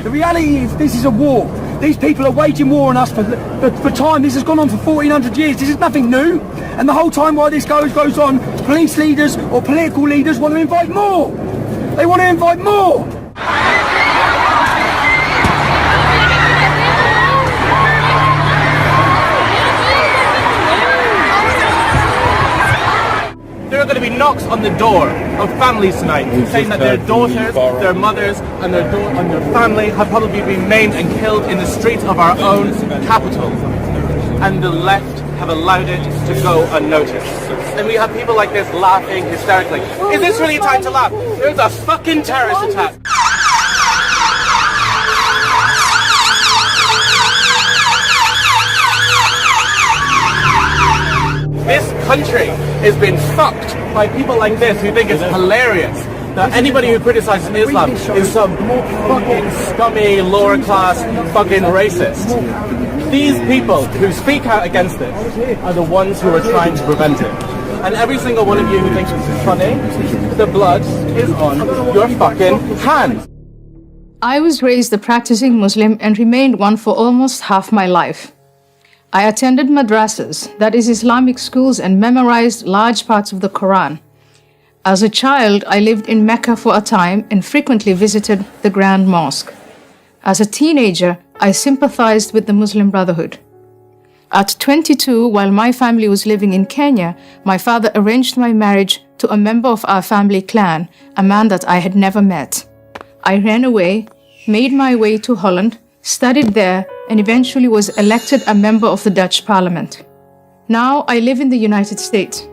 The reality is this is a war. These people are waging war on us for time. This has gone on for 1400 years. This is nothing new. And the whole time while this goes on, police leaders or political leaders want to invite more. They want to invite more. There are going to be knocks on the door of families tonight saying that their daughters, their mothers and their family have probably been maimed and killed in the streets of our own capital. And the left have allowed it to go unnoticed. And we have people like this laughing hysterically. Is this really a time to laugh? There's a fucking terrorist attack. This country has been fucked by people like this who think it's hilarious that anybody who criticizes Islam is some fucking scummy, lower class fucking racist. These people who speak out against it are the ones who are trying to prevent it. And every single one of you who thinks this is funny, the blood is on your fucking hands. I was raised a practicing Muslim and remained one for almost half my life. I attended madrasas, that is Islamic schools, and memorized large parts of the Quran. As a child, I lived in Mecca for a time and frequently visited the Grand Mosque. As a teenager, I sympathized with the Muslim Brotherhood. At 22, while my family was living in Kenya, my father arranged my marriage to a member of our family clan, a man that I had never met. I ran away, made my way to Holland, studied there, and eventually was elected a member of the Dutch Parliament. Now I live in the United States.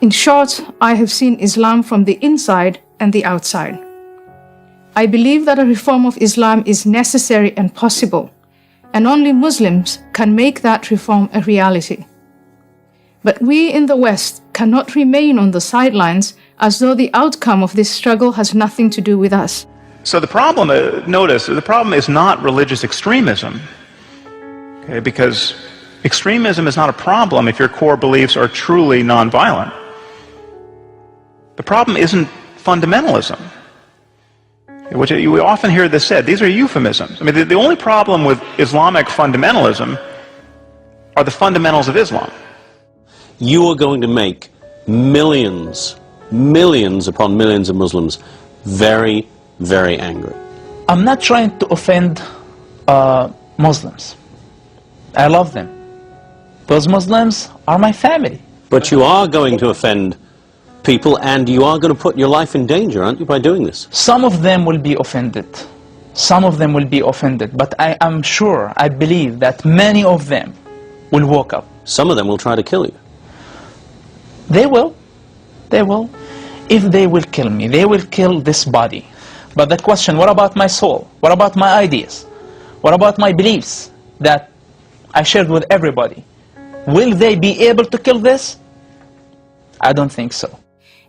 In short, I have seen Islam from the inside and the outside. I believe that a reform of Islam is necessary and possible, and only Muslims can make that reform a reality. But we in the West cannot remain on the sidelines as though the outcome of this struggle has nothing to do with us. So the problem, notice, the problem is not religious extremism, okay, because extremism is not a problem if your core beliefs are truly nonviolent. The problem isn't fundamentalism, which we often hear this said. These are euphemisms. I mean, the only problem with Islamic fundamentalism are the fundamentals of Islam. You are going to make millions upon millions of Muslims very, very angry. I'm not trying to offend Muslims. I love them. Those Muslims are my family. But you are going to offend people, and you are going to put your life in danger, aren't you, by doing this? Some of them will be offended. Some of them will be offended. But I am sure, I believe that many of them will wake up. Some of them will try to kill you. They will. They will. If they will kill me, they will kill this body. But the question, what about my soul? What about my ideas? What about my beliefs that I shared with everybody? Will they be able to kill this? I don't think so.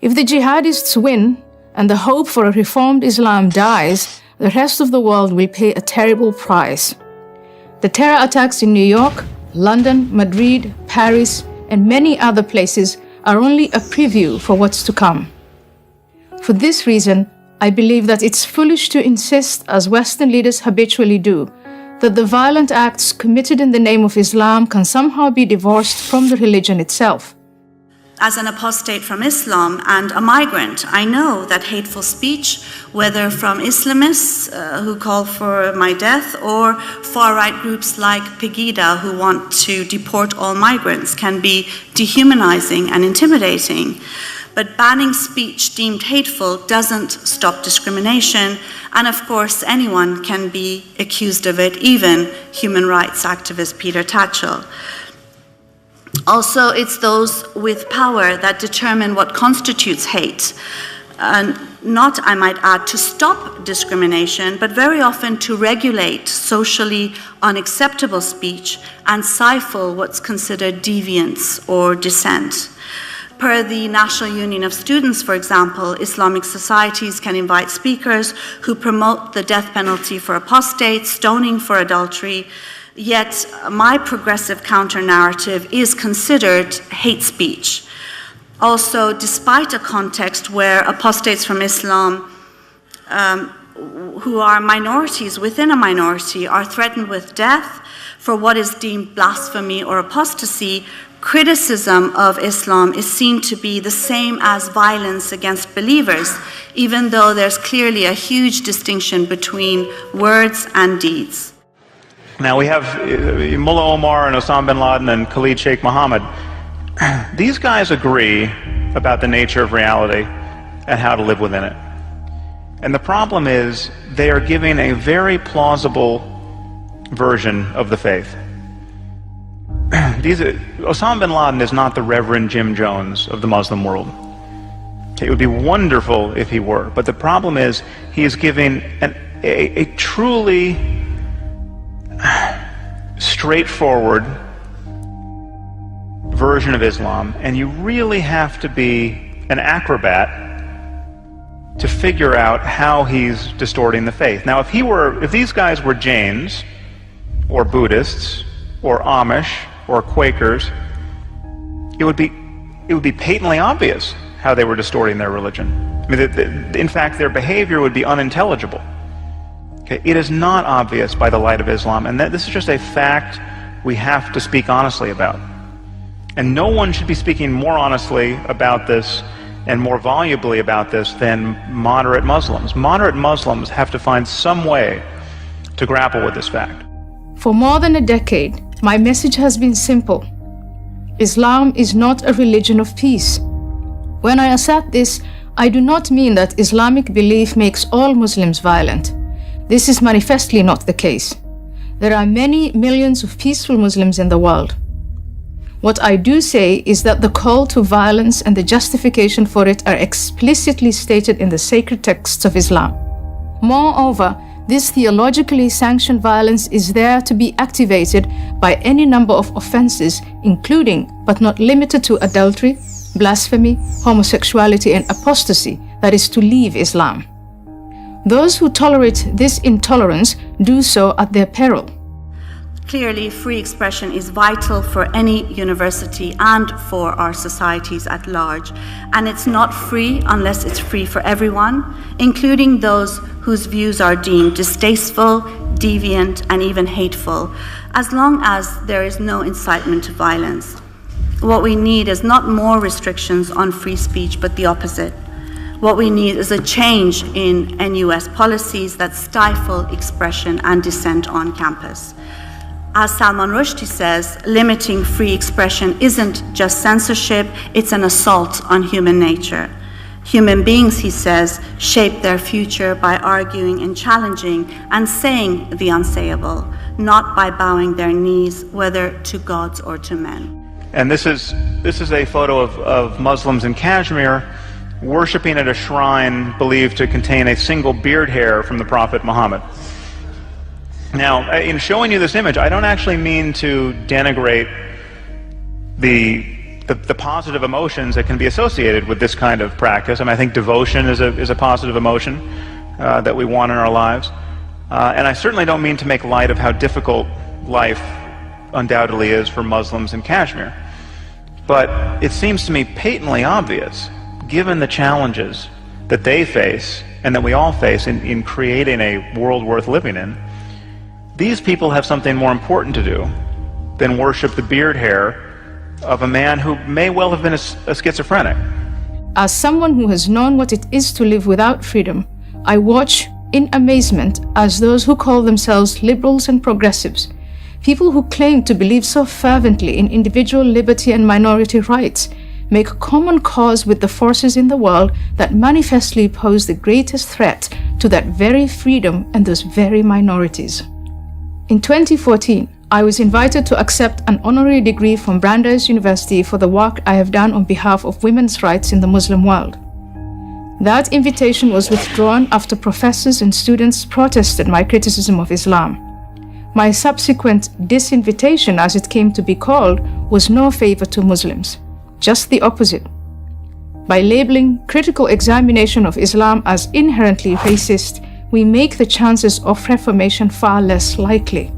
If the jihadists win and the hope for a reformed Islam dies, the rest of the world will pay a terrible price. The terror attacks in New York, London, Madrid, Paris, and many other places are only a preview for what's to come. For this reason, I believe that it's foolish to insist, as Western leaders habitually do, that the violent acts committed in the name of Islam can somehow be divorced from the religion itself. As an apostate from Islam and a migrant, I know that hateful speech, whether from Islamists who call for my death or far-right groups like Pegida who want to deport all migrants, can be dehumanizing and intimidating. But banning speech deemed hateful doesn't stop discrimination, and of course anyone can be accused of it, even human rights activist Peter Tatchell. Also, it's those with power that determine what constitutes hate. Not, I might add, to stop discrimination, but very often to regulate socially unacceptable speech and stifle what's considered deviance or dissent. Per the National Union of Students, for example, Islamic societies can invite speakers who promote the death penalty for apostates, stoning for adultery, yet my progressive counter-narrative is considered hate speech. Also, despite a context where apostates from Islam who are minorities within a minority are threatened with death for what is deemed blasphemy or apostasy, criticism of Islam is seen to be the same as violence against believers, even though there's clearly a huge distinction between words and deeds. Now we have Mullah Omar and Osama bin Laden and Khalid Sheikh Mohammed. These guys agree about the nature of reality and how to live within it. And the problem is they are giving a very plausible version of the faith. Osama bin Laden is not the Reverend Jim Jones of the Muslim world. It would be wonderful if he were, but the problem is he is giving a truly straightforward version of Islam, and you really have to be an acrobat to figure out how he's distorting the faith. Now, if these guys were Jains, or Buddhists, or Amish, or Quakers, it would be patently obvious how they were distorting their religion. I mean, in fact, their behavior would be unintelligible. Okay? It is not obvious by the light of Islam, and this is just a fact we have to speak honestly about. And no one should be speaking more honestly about this and more volubly about this than moderate Muslims. Moderate Muslims have to find some way to grapple with this fact. For more than a decade, my message has been simple. Islam is not a religion of peace. When I assert this, I do not mean that Islamic belief makes all Muslims violent. This is manifestly not the case. There are many millions of peaceful Muslims in the world. What I do say is that the call to violence and the justification for it are explicitly stated in the sacred texts of Islam. Moreover, this theologically sanctioned violence is there to be activated by any number of offenses, including, but not limited to, adultery, blasphemy, homosexuality, and apostasy, that is, to leave Islam. Those who tolerate this intolerance do so at their peril. Clearly, free expression is vital for any university and for our societies at large. And it's not free unless it's free for everyone, including those whose views are deemed distasteful, deviant, and even hateful, as long as there is no incitement to violence. What we need is not more restrictions on free speech, but the opposite. What we need is a change in NUS policies that stifle expression and dissent on campus. As Salman Rushdie says, limiting free expression isn't just censorship, it's an assault on human nature. Human beings, he says, shape their future by arguing and challenging and saying the unsayable, not by bowing their knees, whether to gods or to men. And this is a photo of Muslims in Kashmir worshipping at a shrine believed to contain a single beard hair from the Prophet Muhammad. Now, in showing you this image, I don't actually mean to denigrate the positive emotions that can be associated with this kind of practice. I mean, I think devotion is a positive emotion that we want in our lives. And I certainly don't mean to make light of how difficult life undoubtedly is for Muslims in Kashmir. But it seems to me patently obvious, given the challenges that they face and that we all face in creating a world worth living in, these people have something more important to do than worship the beard hair of a man who may well have been a schizophrenic. As someone who has known what it is to live without freedom, I watch in amazement as those who call themselves liberals and progressives, people who claim to believe so fervently in individual liberty and minority rights, make common cause with the forces in the world that manifestly pose the greatest threat to that very freedom and those very minorities. In 2014, I was invited to accept an honorary degree from Brandeis University for the work I have done on behalf of women's rights in the Muslim world. That invitation was withdrawn after professors and students protested my criticism of Islam. My subsequent disinvitation, as it came to be called, was no favor to Muslims, just the opposite. By labeling critical examination of Islam as inherently racist, we make the chances of reformation far less likely.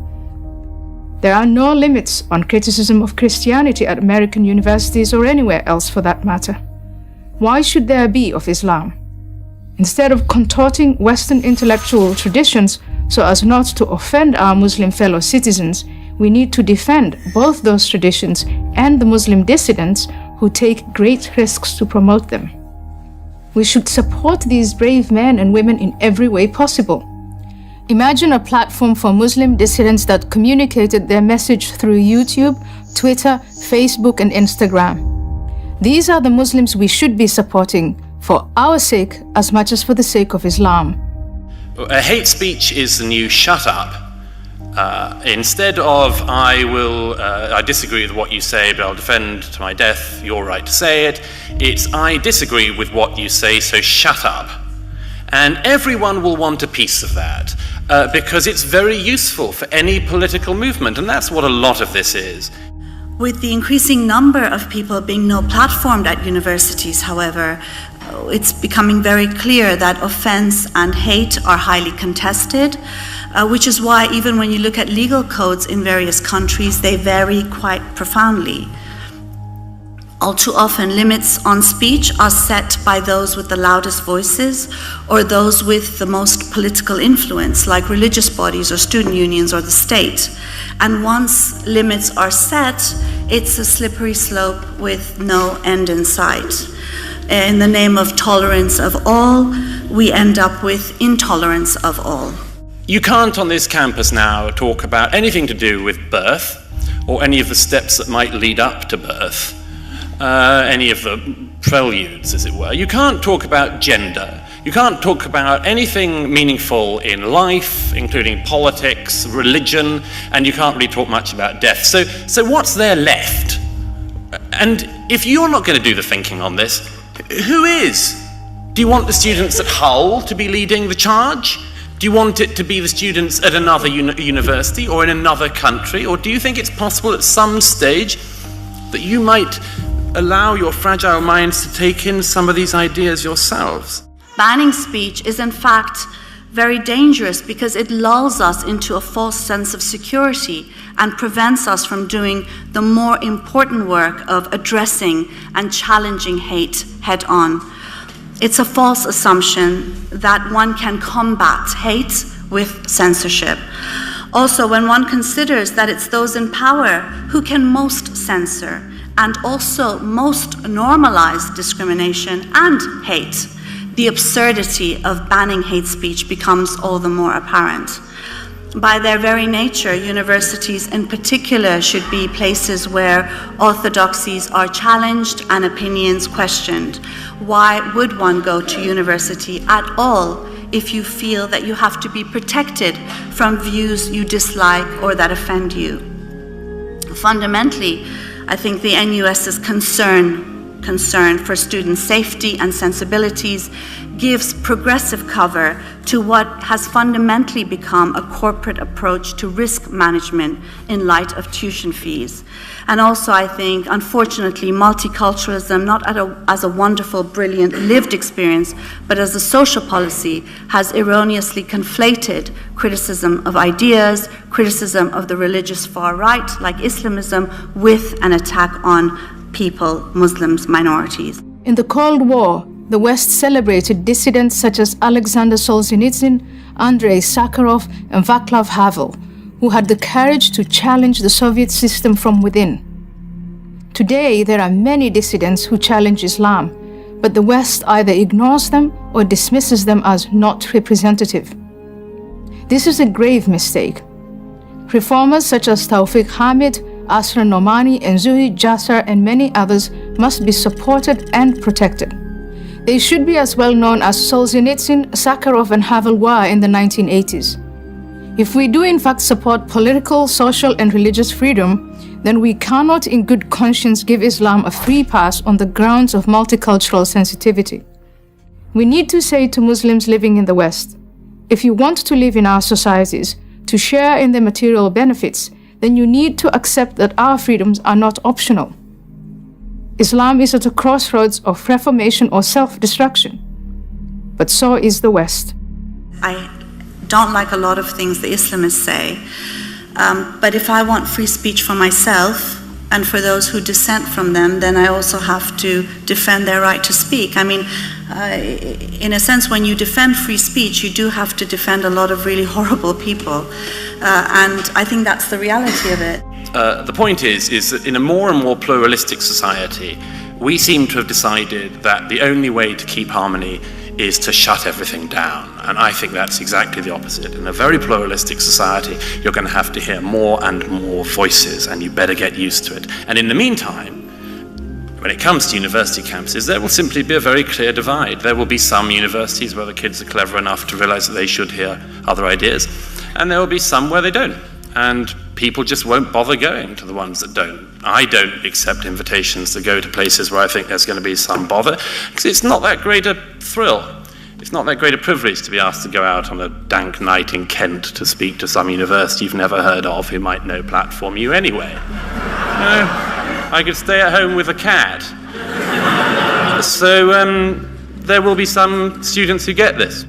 There are no limits on criticism of Christianity at American universities or anywhere else for that matter. Why should there be of Islam? Instead of contorting Western intellectual traditions so as not to offend our Muslim fellow citizens, we need to defend both those traditions and the Muslim dissidents who take great risks to promote them. We should support these brave men and women in every way possible. Imagine a platform for Muslim dissidents that communicated their message through YouTube, Twitter, Facebook, and Instagram. These are the Muslims we should be supporting for our sake as much as for the sake of Islam. Hate speech is the new shut up. Instead of I disagree with what you say, but I'll defend to my death your right to say it, it's I disagree with what you say, so shut up. And everyone will want a piece of that because it's very useful for any political movement, and that's what a lot of this is. With the increasing number of people being no-platformed at universities, however, it's becoming very clear that offense and hate are highly contested, which is why even when you look at legal codes in various countries, they vary quite profoundly. All too often, limits on speech are set by those with the loudest voices or those with the most political influence, like religious bodies or student unions or the state. And once limits are set, it's a slippery slope with no end in sight. In the name of tolerance of all, we end up with intolerance of all. You can't on this campus now talk about anything to do with birth or any of the steps that might lead up to birth. Any of the preludes, as it were. You can't talk about gender. You can't talk about anything meaningful in life, including politics, religion, and you can't really talk much about death. So what's there left? And if you're not going to do the thinking on this, who is? Do you want the students at Hull to be leading the charge? Do you want it to be the students at another university or in another country? Or do you think it's possible at some stage that you might allow your fragile minds to take in some of these ideas yourselves? Banning speech is in fact very dangerous because it lulls us into a false sense of security and prevents us from doing the more important work of addressing and challenging hate head on. It's a false assumption that one can combat hate with censorship. Also, when one considers that it's those in power who can most censor and also most normalize discrimination and hate, the absurdity of banning hate speech becomes all the more apparent. By their very nature, universities in particular should be places where orthodoxies are challenged and opinions questioned. Why would one go to university at all if you feel that you have to be protected from views you dislike or that offend you? Fundamentally, I think the NUS's concern for student safety and sensibilities gives progressive cover to what has fundamentally become a corporate approach to risk management in light of tuition fees. And also, I think, unfortunately, multiculturalism, not as a wonderful, brilliant lived experience, but as a social policy, has erroneously conflated criticism of ideas, criticism of the religious far right, like Islamism, with an attack on people, Muslims, minorities. In the Cold War, the West celebrated dissidents such as Alexander Solzhenitsyn, Andrei Sakharov, and Václav Havel, who had the courage to challenge the Soviet system from within. Today, there are many dissidents who challenge Islam, but the West either ignores them or dismisses them as not representative. This is a grave mistake. Reformers such as Tawfiq Hamid, Asra Nomani, and Zuhid Jasser, and many others must be supported and protected. They should be as well known as Solzhenitsyn, Sakharov, and Havel were in the 1980s. If we do in fact support political, social, and religious freedom, then we cannot in good conscience give Islam a free pass on the grounds of multicultural sensitivity. We need to say to Muslims living in the West, if you want to live in our societies, to share in the material benefits, then you need to accept that our freedoms are not optional. Islam is at a crossroads of reformation or self-destruction, but so is the West. I don't like a lot of things the Islamists say, but if I want free speech for myself and for those who dissent from them, then I also have to defend their right to speak. I mean, in a sense, when you defend free speech, you do have to defend a lot of really horrible people. And I think that's the reality of it. The point is that in a more and more pluralistic society, we seem to have decided that the only way to keep harmony is to shut everything down. And I think that's exactly the opposite. In a very pluralistic society, you're going to have to hear more and more voices, and you better get used to it. And in the meantime, when it comes to university campuses, there will simply be a very clear divide. There will be some universities where the kids are clever enough to realize that they should hear other ideas, and there will be some where they don't. And people just won't bother going to the ones that don't. I don't accept invitations to go to places where I think there's going to be some bother, because it's not that great a thrill. It's not that great a privilege to be asked to go out on a dank night in Kent to speak to some university you've never heard of who might no platform you anyway. I could stay at home with a cat. So there will be some students who get this.